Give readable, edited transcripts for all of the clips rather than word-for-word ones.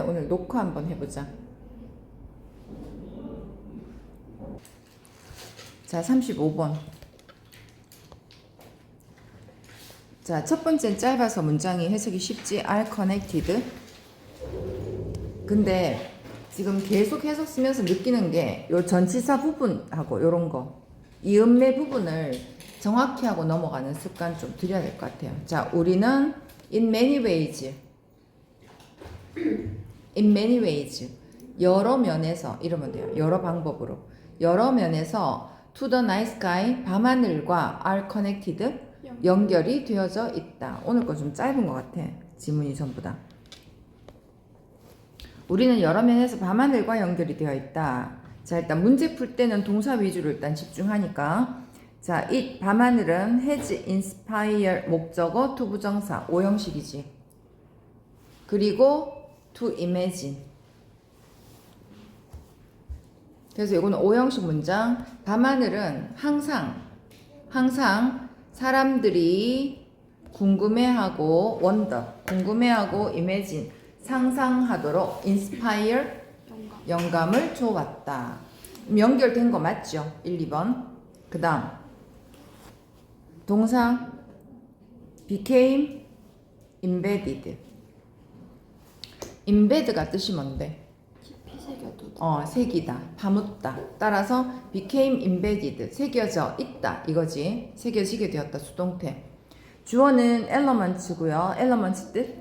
오늘 녹화 한번 해보자. 자, 35번. 자, 첫 번째는 짧아서 문장이 해석이 쉽지. are connected. 근데 지금 계속 해석 쓰면서 느끼는 게 요 전치사 부분하고 요런 거, 이음매 부분을 정확히 하고 넘어가는 습관 좀 들여야 될 것 같아요. 자, 우리는 in many ways, in many ways, 여러 면에서, 이러면 돼요. 여러 방법으로, 여러 면에서 to the night sky, 밤하늘과 are connected, 연결이 되어져 있다. 오늘 거 좀 짧은 것 같아. 지문이 전부 다. 우리는 여러 면에서 밤하늘과 연결이 되어 있다. 자, 일단 문제 풀 때는 동사 위주로 일단 집중하니까. 자, 이 밤하늘은 has inspire 목적어 to 부정사 5형식이지. 그리고 to imagine. 그래서 이거는 5형식 문장. 밤하늘은 항상 사람들이 궁금해하고 wonder, 궁금해하고 imagine, 상상하도록 inspire, 영감을 줘왔다. 연결된 거 맞죠? 1, 2번. 그 다음 동사 became embedded. embedd가 뜻이 뭔데? 깊이 새겨두다. 새기다, 파묻다. 따라서 became embedded, 새겨져 있다 이거지. 새겨지게 되었다, 수동태. 주어는 elements고요. elements 뜻?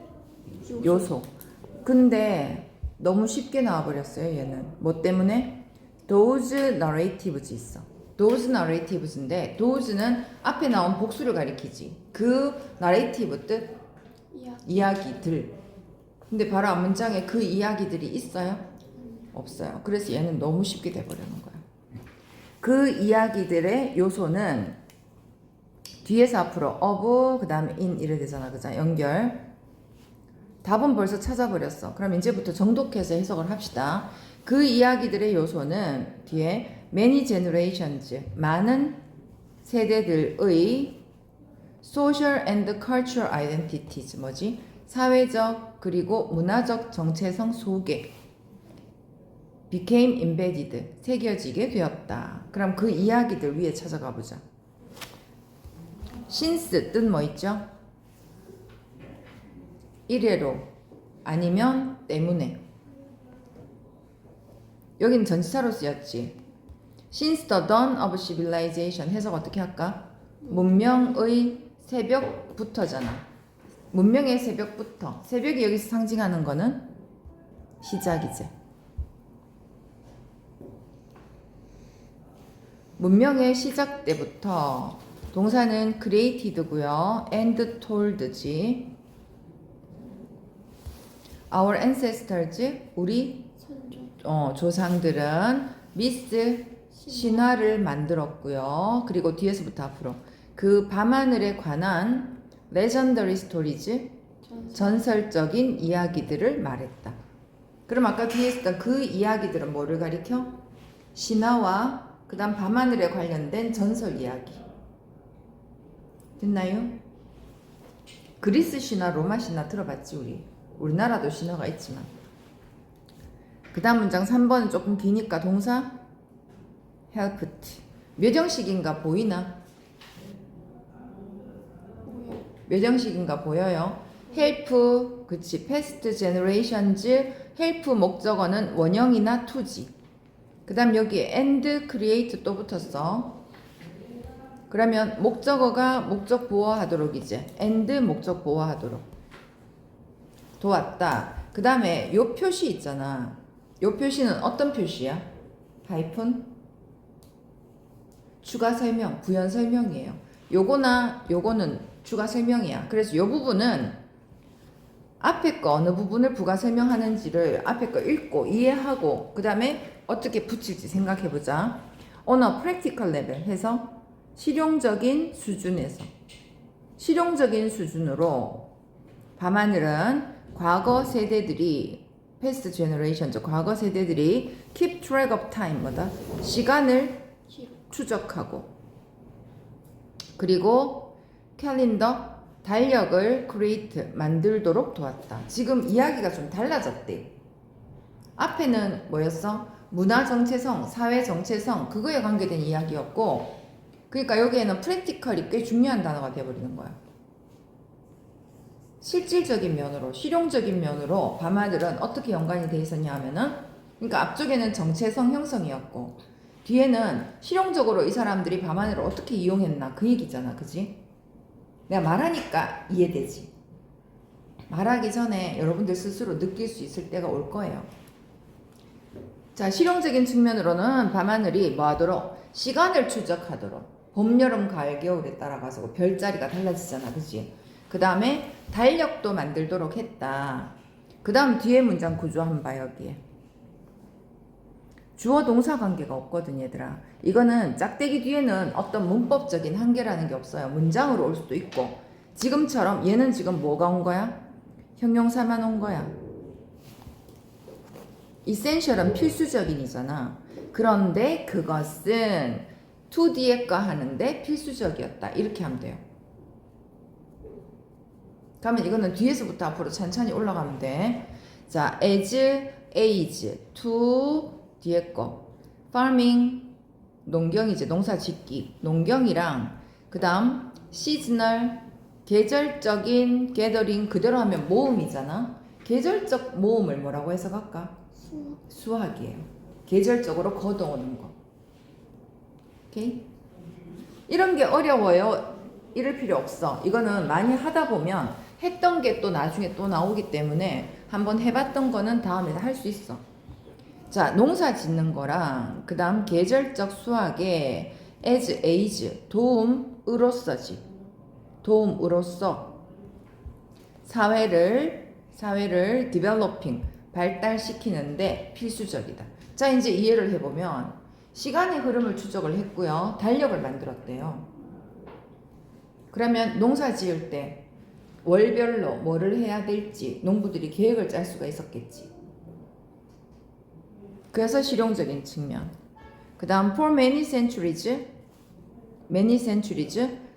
요소. 근데 너무 쉽게 나와버렸어요, 얘는. 뭐 때문에? those narratives 있어. those narratives인데 those는 앞에 나온 복수를 가리키지. 그 narrative 뜻? 이야기들. 근데 바로 앞 문장에 그 이야기들이 있어요? 없어요. 그래서 얘는 너무 쉽게 돼버리는 거야. 그 이야기들의 요소는 뒤에서 앞으로 of, 그 다음에 in 이래 되잖아. 그죠? 연결. 답은 벌써 찾아버렸어. 그럼 이제부터 정독해서 해석을 합시다. 그 이야기들의 요소는 뒤에 many generations, 많은 세대들의 social and cultural identities, 뭐지? 사회적 그리고 문화적 정체성 속에 became embedded, 새겨지게 되었다. 그럼 그 이야기들 위에 찾아가 보자. since 뜻 뭐 있죠? 이래로 아니면 때문에. 여기는 전치사로 쓰였지. Since the dawn of civilization 해석 어떻게 할까? 문명의 새벽부터잖아. 문명의 새벽부터. 새벽이 여기서 상징하는 거는 시작이지. 문명의 시작 때부터. 동사는 created고요. and told지. Our ancestors, 우리 조상들은 myth, 신화를 만들었고요. 그리고 뒤에서부터 앞으로 그 밤하늘에 관한 legendary stories, 전설적인 이야기들을 말했다. 그럼 아까 뒤에 있었던 그 이야기들은 뭐를 가리켜? 신화와 그 다음 밤하늘에 관련된 전설 이야기. 됐나요? 그리스 신화, 로마 신화 들어봤지 우리? 우리나라도 신화가 있지만. 그 다음 문장 3번은 조금 기니까 동사 helped. 몇 형식인가 보이나? 몇 형식인가 보여요? help, 그치. past generations, help 목적어는 원형이나 to지. 그 다음 여기에 and create 또 붙었어. 그러면 목적어가 목적 보호하도록 이제 and 목적 보호하도록 도왔다. 그 다음에 요 표시 있잖아. 요 표시는 어떤 표시야? 하이픈 추가 설명, 부연 설명이에요. 요거나 요거는 추가 설명이야. 그래서 요 부분은 앞에 거 어느 부분을 부가 설명하는지를 앞에 거 읽고 이해하고 그 다음에 어떻게 붙일지 생각해보자. On a practical level 해서 실용적인 수준에서, 실용적인 수준으로 밤하늘은 과거 세대들이 past generations, 과거 세대들이 keep track of time, 뭐다? 시간을 추적하고 그리고 캘린더, 달력을 create, 만들도록 도왔다. 지금 이야기가 좀 달라졌대. 앞에는 뭐였어? 문화 정체성, 사회 정체성 그거에 관계된 이야기였고 그러니까 여기에는 프랙티컬이 꽤 중요한 단어가 되어버리는 거야. 실질적인 면으로 실용적인 면으로 밤하늘은 어떻게 연관이 돼 있었냐 하면은 그러니까 앞쪽에는 정체성 형성이었고 뒤에는 실용적으로 이 사람들이 밤하늘을 어떻게 이용했나 그 얘기잖아. 그지? 내가 말하니까 이해되지. 말하기 전에 여러분들 스스로 느낄 수 있을 때가 올 거예요. 자, 실용적인 측면으로는 밤하늘이 뭐 하도록? 시간을 추적하도록. 봄, 여름, 가을, 겨울에 따라가서 별자리가 달라지잖아. 그치? 그 다음에 달력도 만들도록 했다. 그 다음 뒤에 문장 구조 한번 봐, 여기에. 주어 동사 관계가 없거든, 얘들아. 이거는 짝대기 뒤에는 어떤 문법적인 한계라는 게 없어요. 문장으로 올 수도 있고. 지금처럼 얘는 지금 뭐가 온 거야? 형용사만 온 거야. essential은 필수적인이잖아. 그런데 그것은 to 뒤에 거 하는데 필수적이었다. 이렇게 하면 돼요. 그러면 이거는 뒤에서부터 앞으로 천천히 올라가면 돼. 자, as, age, to 뒤에 거. farming, 농경이지, 농사 짓기. 농경이랑 그 다음 seasonal, 계절적인 gathering 그대로 하면 모음이잖아. 계절적 모음을 뭐라고 해석할까? 수학이에요. 계절적으로 걷어오는 거. 오케이? 이런 게 어려워요. 이럴 필요 없어. 이거는 많이 하다 보면 했던 게 또 나중에 또 나오기 때문에 한번 해봤던 거는 다음에 할 수 있어. 자, 농사 짓는 거랑 그 다음 계절적 수학에 as, age, 도움으로서지. 도움으로써 사회를 developing, 발달시키는데 필수적이다. 자, 이제 이해를 해보면 시간의 흐름을 추적을 했고요. 달력을 만들었대요. 그러면 농사 지을 때 월별로 뭐를 해야 될지 농부들이 계획을 짤 수가 있었겠지. 그래서 실용적인 측면. 그 다음 for many centuries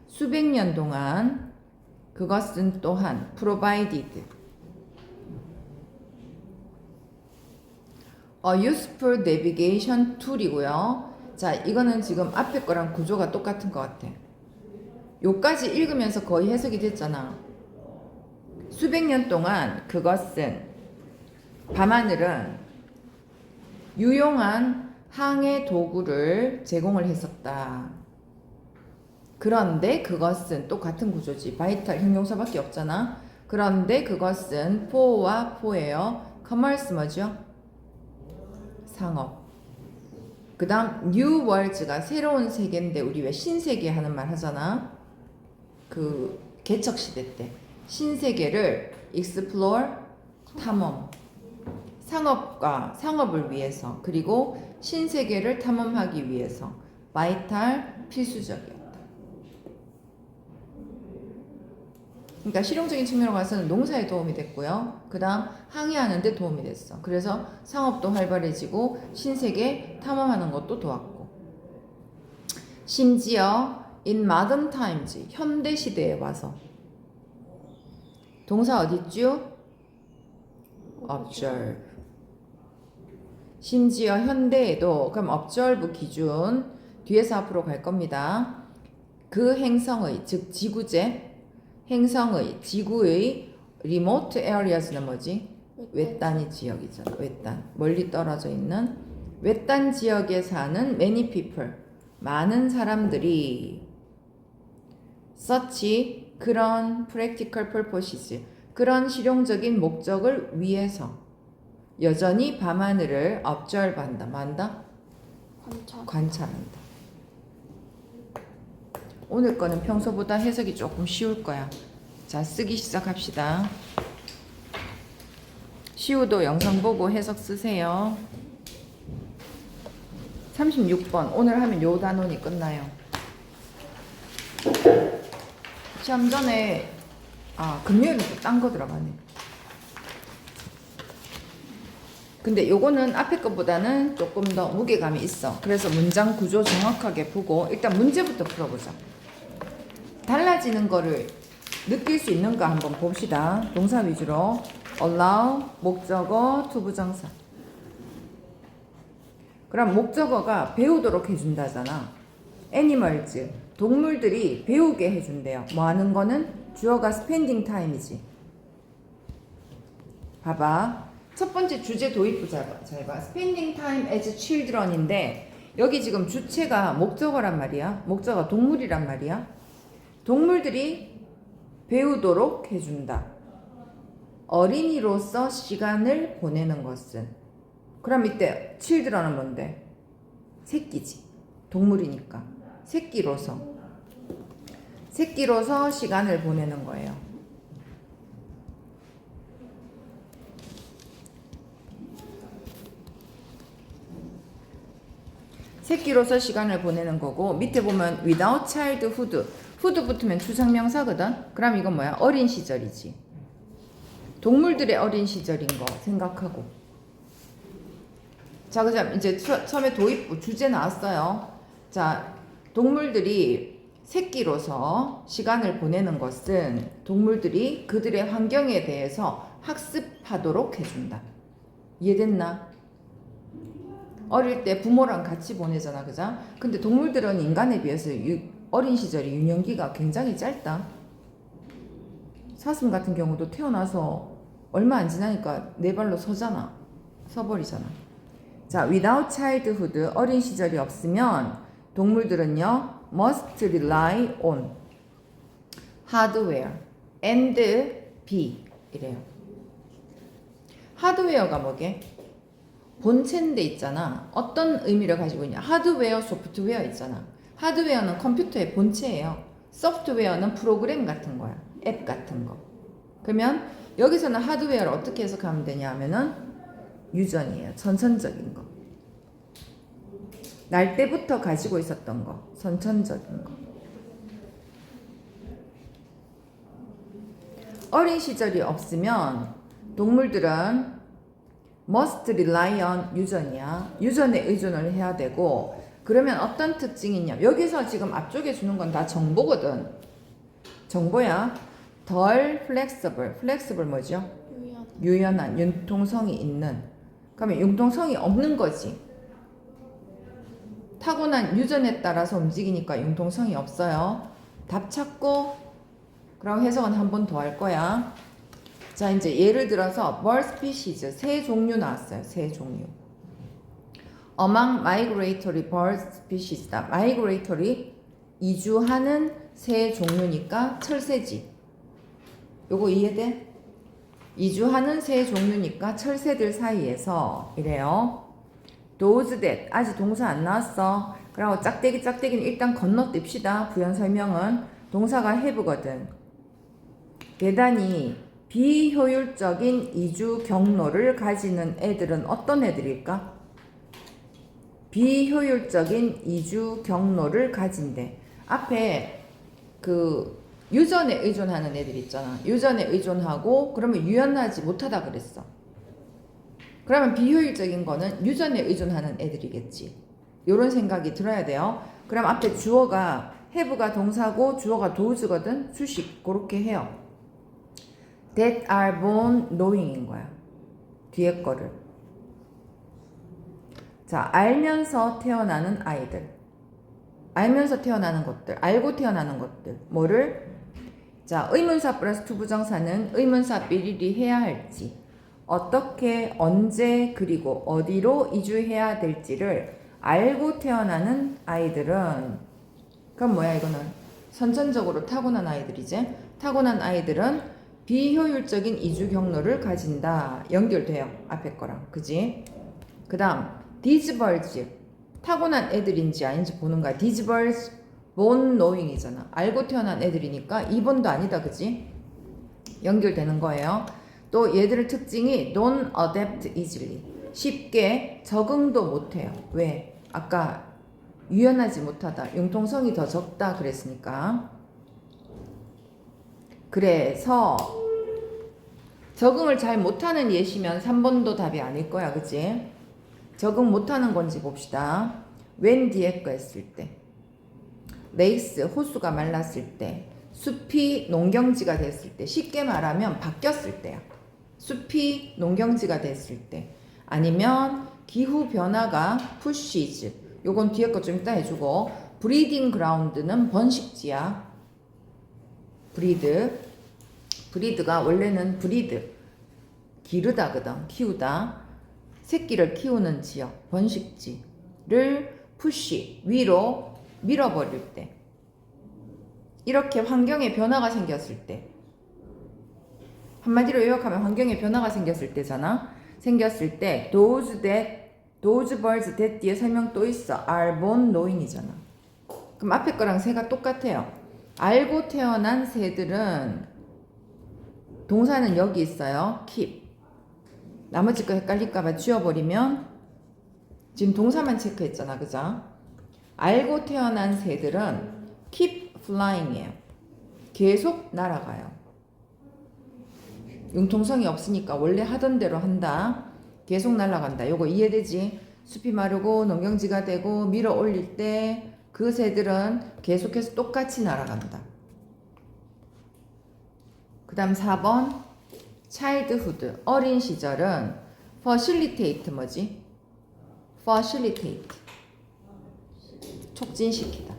수백 년 동안 그것은 또한 provided a useful navigation tool이고요. 자, 이거는 지금 앞에 거랑 구조가 똑같은 것 같아. 요까지 읽으면서 거의 해석이 됐잖아. 수백 년 동안 그것은 밤하늘은 유용한 항해 도구를 제공을 했었다. 그런데 그것은 또 같은 구조지. 바이탈 형용사밖에 없잖아. 그런데 그것은 for와 for예요. commerce 뭐죠? 상업. 그 다음 new worlds가 새로운 세계인데 우리 왜 신세계 하는 말 하잖아. 그 개척시대 때 신세계를 explore 탐험. 상업을 위해서 그리고 신세계를 탐험하기 위해서 바이탈 필수적이었다. 그러니까 실용적인 측면으로 가서는 농사에 도움이 됐고요. 그 다음 항해하는 데 도움이 됐어. 그래서 상업도 활발해지고 신세계 탐험하는 것도 도왔고. 심지어 in modern times 현대 시대에 와서 동사 어딨죠? observe. 심지어 현대에도 그럼 observe 기준 뒤에서 앞으로 갈 겁니다. 그 행성의 즉 지구제 행성의 지구의 remote areas는 뭐지? 외딴이 지역이잖아. 외딴 멀리 떨어져 있는 외딴 지역에 사는 many people 많은 사람들이 such 그런 practical purposes 그런 실용적인 목적을 위해서 여전히 밤하늘을 observe한다. 만다? 관찰한다. 오늘 거는 평소보다 해석이 조금 쉬울 거야. 자, 쓰기 시작합시다. 시우도 영상 보고 해석 쓰세요. 36번 오늘 하면 요 단원이 끝나요. 시험 전에 금요일은 또 딴 거 들어가네. 근데 요거는 앞에 것보다는 조금 더 무게감이 있어. 그래서 문장 구조 정확하게 보고 일단 문제부터 풀어보자. 달라지는 거를 느낄 수 있는가 한번 봅시다. 동사 위주로 allow, 목적어, 투부정사. 그럼 목적어가 배우도록 해준다잖아. animals, 동물들이 배우게 해준대요. 뭐 하는 거는 주어가 spending time이지. 봐봐. 첫 번째 주제 도입부 잘 봐. spending time as children인데 여기 지금 주체가 목적어란 말이야. 목적어가 동물이란 말이야. 동물들이 배우도록 해준다. 어린이로서 시간을 보내는 것은. 그럼 이때 children은 뭔데? 새끼지. 동물이니까. 새끼로서 시간을 보내는 거예요. 새끼로서 시간을 보내는 거고 밑에 보면 without childhood 후드 붙으면 추상명사거든. 그럼 이건 뭐야? 어린 시절이지. 동물들의 어린 시절인 거 생각하고. 자, 그럼 이제 처음에 도입부 주제 나왔어요. 자, 동물들이 새끼로서 시간을 보내는 것은 동물들이 그들의 환경에 대해서 학습하도록 해준다. 이해됐나? 어릴 때 부모랑 같이 보내잖아, 그죠? 근데 동물들은 인간에 비해서 어린 시절이 유년기가 굉장히 짧다. 사슴 같은 경우도 태어나서 얼마 안 지나니까 네 발로 서버리잖아. 자, without childhood, 어린 시절이 없으면 동물들은요, must rely on hardware and be 이래요. 하드웨어가 뭐게? 본체인데 있잖아. 어떤 의미를 가지고 있냐? 하드웨어, 소프트웨어 있잖아. 하드웨어는 컴퓨터의 본체예요. 소프트웨어는 프로그램 같은 거야. 앱 같은 거. 그러면 여기서는 하드웨어를 어떻게 해석하면 되냐 하면은 유전이에요. 선천적인 거. 날 때부터 가지고 있었던 거. 선천적인 거. 어린 시절이 없으면 동물들은 must rely on 유전이야. 유전에 의존을 해야 되고 그러면 어떤 특징이 있냐. 여기서 지금 앞쪽에 주는 건 다 정보거든. 정보야. 덜 flexible. flexible 뭐죠? 유연한, 융통성이 있는. 그러면 융통성이 없는 거지. 타고난 유전에 따라서 움직이니까 융통성이 없어요. 답 찾고 그럼 해석은 한 번 더 할 거야. 자, 이제 예를 들어서 bird species, 새 종류 나왔어요. 새 종류. Among migratory bird species다. migratory, 이주하는 새 종류니까 철새지. 요거 이해돼? 이주하는 새 종류니까 철새들 사이에서 이래요. those that, 아직 동사 안 나왔어. 그리고 짝대기는 일단 건너뜁시다. 부연 설명은 동사가 have거든. 대단히 비효율적인 이주 경로를 가지는 애들은 어떤 애들일까? 비효율적인 이주 경로를 가진대. 앞에 그 유전에 의존하는 애들 있잖아. 유전에 의존하고 그러면 유연하지 못하다 그랬어. 그러면 비효율적인 거는 유전에 의존하는 애들이겠지. 요런 생각이 들어야 돼요. 그럼 앞에 주어가 have가 동사고 주어가 does거든. 수식 그렇게 해요. that are born knowing인 거야. 뒤에 거를. 자, 알면서 태어나는 아이들. 알면서 태어나는 것들. 알고 태어나는 것들. 뭐를? 자, 의문사 플러스 투부정사는 의문사 삐리리 해야 할지, 어떻게, 언제, 그리고 어디로 이주해야 될지를 알고 태어나는 아이들은, 그럼 뭐야 이거는? 선천적으로 타고난 아이들이지. 타고난 아이들은 비효율적인 이주 경로를 가진다. 연결돼요. 앞에 거랑. 그지? 그 다음 these birds. 타고난 애들인지 아닌지 보는 거야. these birds born knowing이잖아. 알고 태어난 애들이니까 2번도 아니다. 그지? 연결되는 거예요. 또 얘들의 특징이 don't adapt easily. 쉽게 적응도 못해요. 왜? 아까 유연하지 못하다. 융통성이 더 적다 그랬으니까. 그래서 적응을 잘 못하는 예시면 3번도 답이 아닐 거야. 그치? 적응 못하는 건지 봅시다. when 뒤에 거 했을 때, 레이스 호수가 말랐을 때, 숲이 농경지가 됐을 때, 쉽게 말하면 바뀌었을 때야. 숲이 농경지가 됐을 때, 아니면 기후 변화가 pushes. 요건 뒤에 거 좀 이따 해주고 breeding ground는 번식지야. 브리드가 원래는 브리드 기르다거든. 키우다. 새끼를 키우는 지역, 번식지를 push 위로 밀어버릴 때. 이렇게 환경에 변화가 생겼을 때. 한마디로 요약하면 환경에 변화가 생겼을 때잖아. 생겼을 때 those birds that 뒤에 설명 또 있어. are born knowing이잖아. 그럼 앞에 거랑 새가 똑같아요. 알고 태어난 새들은 동사는 여기 있어요. keep. 나머지 거 헷갈릴까봐 지워버리면 지금 동사만 체크했잖아. 그죠? 알고 태어난 새들은 keep flying이에요. 계속 날아가요. 융통성이 없으니까 원래 하던 대로 한다. 계속 날아간다. 요거 이해되지? 숲이 마르고 농경지가 되고 밀어 올릴 때 그 새들은 계속해서 똑같이 날아간다. 그 다음 4번 childhood 어린 시절은 facilitate 뭐지? facilitate 촉진시키다.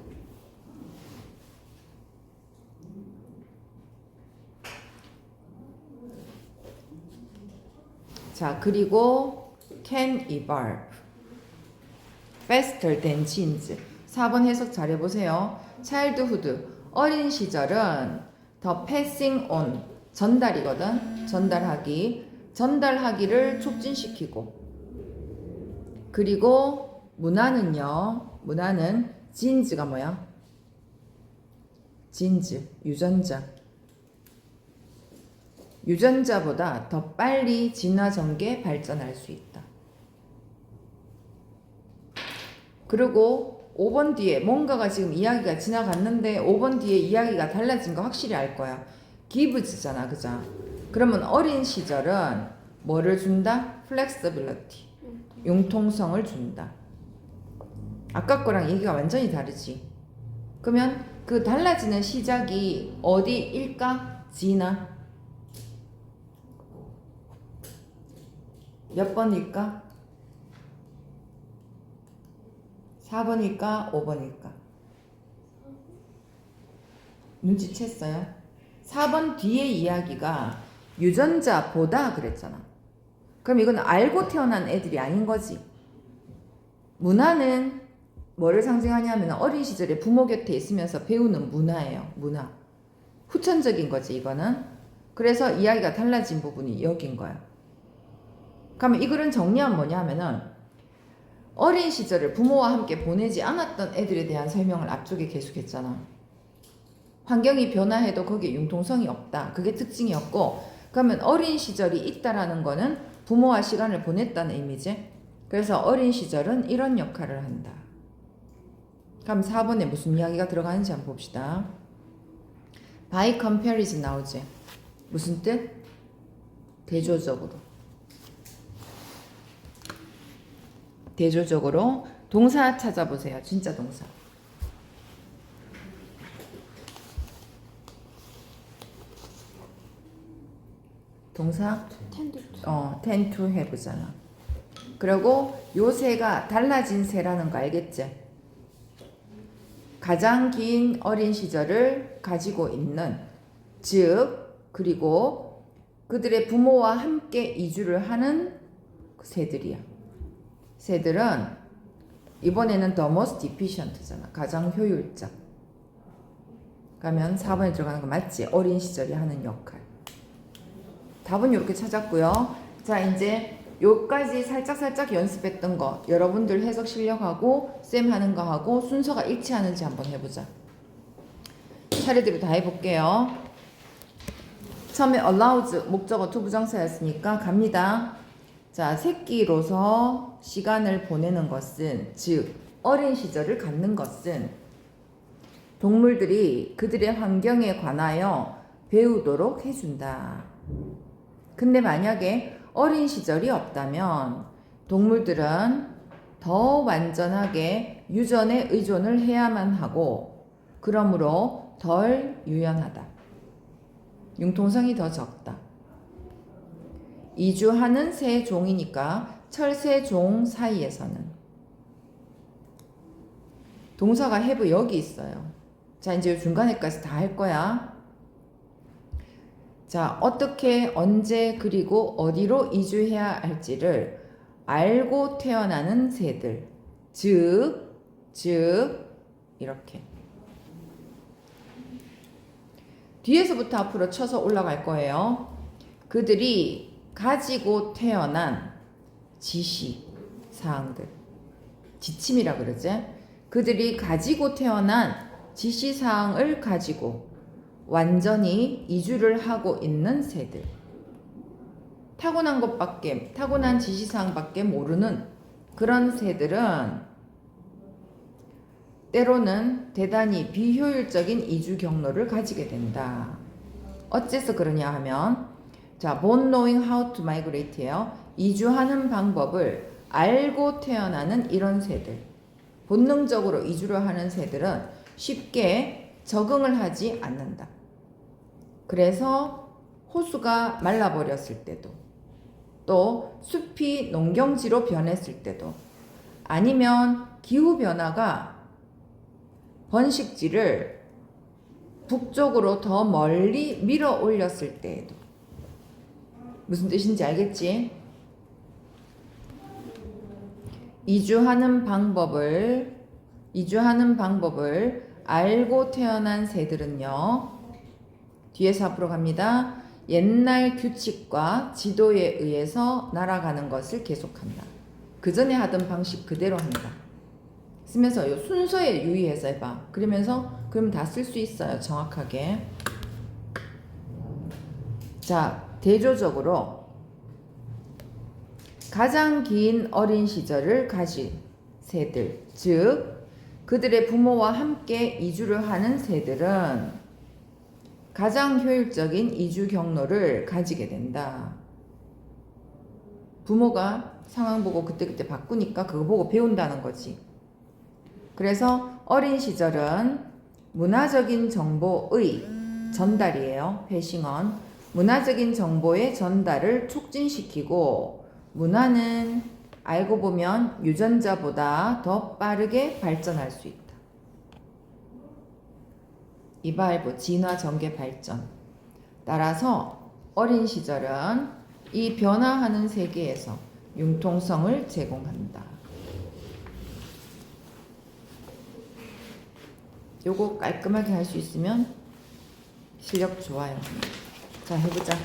자, 그리고 can evolve faster than genes. 4번 해석 잘 해보세요. childhood 어린 시절은 the passing on 전달이거든. 전달하기를 촉진시키고, 그리고 문화는요. 문화는 genes가 뭐야? genes 유전자보다 더 빨리 진화 전개 발전할 수 있다. 그리고 5번 뒤에 뭔가가 지금 이야기가 지나갔는데 5번 뒤에 이야기가 달라진 거 확실히 알 거야. gives잖아. 그죠? 그러면 어린 시절은 뭐를 준다? flexibility. 융통성을 준다. 아까 거랑 얘기가 완전히 다르지. 그러면 그 달라지는 시작이 어디일까? 진화. 몇 번일까? 4번일까? 5번일까? 눈치챘어요? 4번 뒤에 이야기가 유전자보다 그랬잖아. 그럼 이건 알고 태어난 애들이 아닌 거지. 문화는 뭐를 상징하냐면 어린 시절에 부모 곁에 있으면서 배우는 문화예요. 문화. 후천적인 거지 이거는. 그래서 이야기가 달라진 부분이 여긴 거야. 그러면 이 글은 정리하면 뭐냐면은 어린 시절을 부모와 함께 보내지 않았던 애들에 대한 설명을 앞쪽에 계속했잖아. 환경이 변화해도 거기에 융통성이 없다. 그게 특징이었고, 그러면 어린 시절이 있다라는 거는 부모와 시간을 보냈다는 의미지. 그래서 어린 시절은 이런 역할을 한다. 그럼 4번에 무슨 이야기가 들어가는지 한번 봅시다. by comparison 나오지. 무슨 뜻? 대조적으로. 대조적으로 동사 찾아보세요. 진짜 동사. 동사? tend to have잖아. 그리고 요 새가 달라진 새라는 거 알겠지? 가장 긴 어린 시절을 가지고 있는, 즉 그리고 그들의 부모와 함께 이주를 하는 새들이야. 새들은 이번에는 the most efficient잖아. 가장 효율적. 그러면 4번에 들어가는 거 맞지? 어린 시절이 하는 역할. 답은 이렇게 찾았고요. 자, 이제 요까지 살짝 연습했던 거 여러분들 해석 실력하고 쌤 하는 거 하고 순서가 일치하는지 한번 해보자. 차례대로 다 해볼게요. 처음에 allows 목적어 투부정사였으니까 갑니다. 자, 새끼로서 시간을 보내는 것은, 즉 어린 시절을 갖는 것은 동물들이 그들의 환경에 관하여 배우도록 해준다. 근데 만약에 어린 시절이 없다면 동물들은 더 완전하게 유전에 의존을 해야만 하고, 그러므로 덜 유연하다. 융통성이 더 적다. 이주하는 새 종이니까 철새종 사이에서는. 동사가 have 여기 있어요. 자, 이제 중간에까지 다 할 거야. 자, 어떻게, 언제, 그리고 어디로 이주해야 할지를 알고 태어나는 새들. 즉, 이렇게. 뒤에서부터 앞으로 쳐서 올라갈 거예요. 그들이 가지고 태어난 지시, 사항들. 지침이라 그러지? 그들이 가지고 태어난 지시사항을 가지고 완전히 이주를 하고 있는 새들. 타고난 지시사항밖에 모르는 그런 새들은 때로는 대단히 비효율적인 이주 경로를 가지게 된다. 어째서 그러냐 하면, 자, born knowing how to migrate예요. 이주하는 방법을 알고 태어나는 이런 새들. 본능적으로 이주를 하는 새들은 쉽게 적응을 하지 않는다. 그래서 호수가 말라버렸을 때도, 또 숲이 농경지로 변했을 때도, 아니면 기후변화가 번식지를 북쪽으로 더 멀리 밀어 올렸을 때에도. 무슨 뜻인지 알겠지? 이주하는 방법을 알고 태어난 새들은요, 뒤에서 앞으로 갑니다. 옛날 규칙과 지도에 의해서 날아가는 것을 계속한다. 그 전에 하던 방식 그대로 한다. 쓰면서 요 순서에 유의해서 해봐. 그러면 다 쓸 수 있어요. 정확하게. 자, 대조적으로 가장 긴 어린 시절을 가진 새들, 즉 그들의 부모와 함께 이주를 하는 새들은 가장 효율적인 이주 경로를 가지게 된다. 부모가 상황 보고 그때그때 바꾸니까 그거 보고 배운다는 거지. 그래서 어린 시절은 문화적인 정보의 전달이에요. 패싱은 문화적인 정보의 전달을 促진시키고, 문화는 알고 보면 유전자보다 더 빠르게 발전할 수 있다. 이발부 진화 전개 발전. 따라서 어린 시절은 이 변화하는 세계에서 융통성을 제공한다. 요거 깔끔하게 할 수 있으면 실력 좋아요. 자, 해보자.